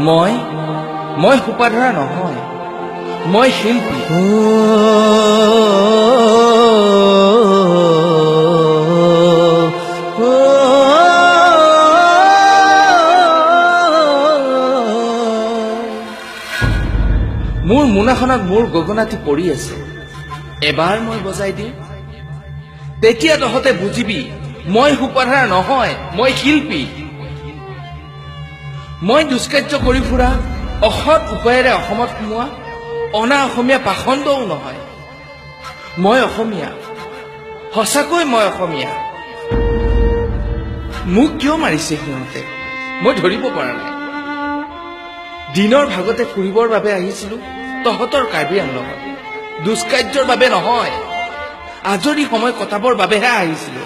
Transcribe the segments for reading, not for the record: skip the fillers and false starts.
মই সোপাধৰা নহয়, মই শিল্পী। মোৰ মোনাখনত মোৰ গগনাটি পৰি আছে, এবাৰ মই বজাই দিওঁ, তেতিয়া তহঁতে বুজিবি মই সোপাধৰা নহয়, মই শিল্পী। মই দুষ্কাৰ্য কৰি ফুৰা, অসৎ উপায়েৰে অসমত সোমোৱা অনা অসমীয়া পাখণ্ডও নহয়। মই অসমীয়া, সঁচাকৈ মই অসমীয়া। মোক কিয় মাৰিছে সিহঁতে মই ধৰিব পৰা নাই। দিনৰ ভাগতে ফুৰিবৰ বাবে আহিছিলো তহঁতৰ কাৰ্বি আংলঙত, দুষ্কাৰ্যৰ বাবে নহয়, আজৰি সময় কটাবৰ বাবেহে আহিছিলো।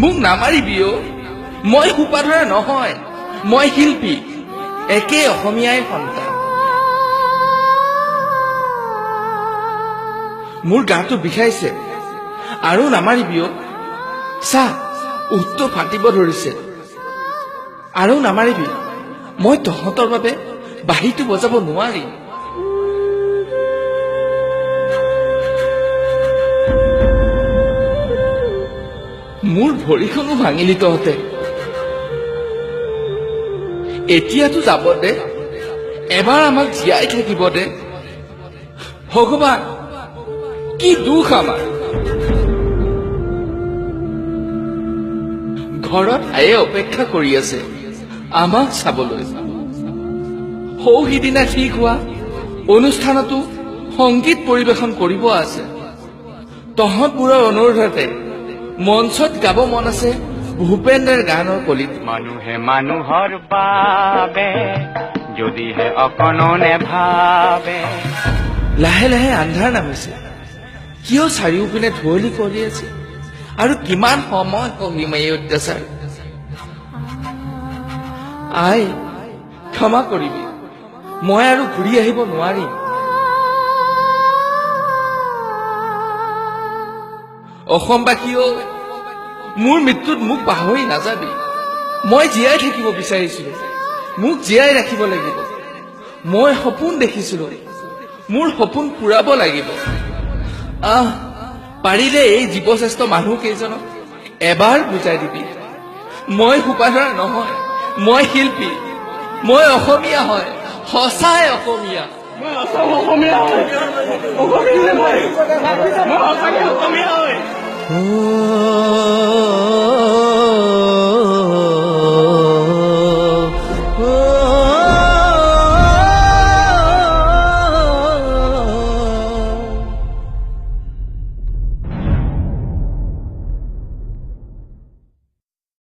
মোক নামাৰিবি অ', মই সোপাধৰা নহয়, মই শিল্পী, একে অসমীয়াই সন্তান। মোৰ গাটো বিষাইছে, আৰু নামাৰিবি অ', চা উঠটো ফাটিব ধৰিছে, আৰু নামাৰিবি, মই তহঁতৰ বাবে বাঁহীটো বজাব নোৱাৰিম। মোৰ ভৰিখনো ভাঙিলি তহঁতে, এতিয়াতো যাব দে, এবাৰ আমাক জীয়াই থাকিব দে। ভগৱান কি দুখ আমাৰ। ঘৰত আয়ে অপেক্ষা কৰি আছে আমাক চাবলৈ। সৌ সিদিনা ঠিক হোৱা অনুষ্ঠানতো সংগীত পৰিৱেশন কৰিব আছে। তহঁতবোৰৰ অনুৰোধতে মঞ্চত গাব মন আছে ভূপেন্দ্ৰৰ গানৰ কলিত। মানুহে মানুহৰ বাবে যদিহে অকণো নেভাবে। লাহে লাহে আন্ধাৰ নামিছে, কিয় চাৰিওপিনে ধুঁৱলি কৰি আছে, আৰু কিমান সময় সহিম এই অত্যাচাৰ। আই ক্ষমা কৰিবি, মই আৰু ঘূৰি আহিব নোৱাৰিম। অসমবাসীও মোৰ মৃত্যুত মোক পাহৰি নাযাবি। মই জীয়াই থাকিব বিচাৰিছিলো, মোক জীয়াই ৰাখিব লাগিব। মই সপোন দেখিছিলো, মোৰ সপোন পূৰাব লাগিব। পাৰিলে এই জীৱশ্ৰেষ্ঠ মানুহ কেইজনক এবাৰ বুজাই দিবি, মই সোপাধৰা নহয়, মই শিল্পী, মই অসমীয়া হয়, সঁচাই অসমীয়া। মই আছাম অসমীয়া হয়, অসমীয়া হয়, মই সঁচাকে অসমীয়া হয়।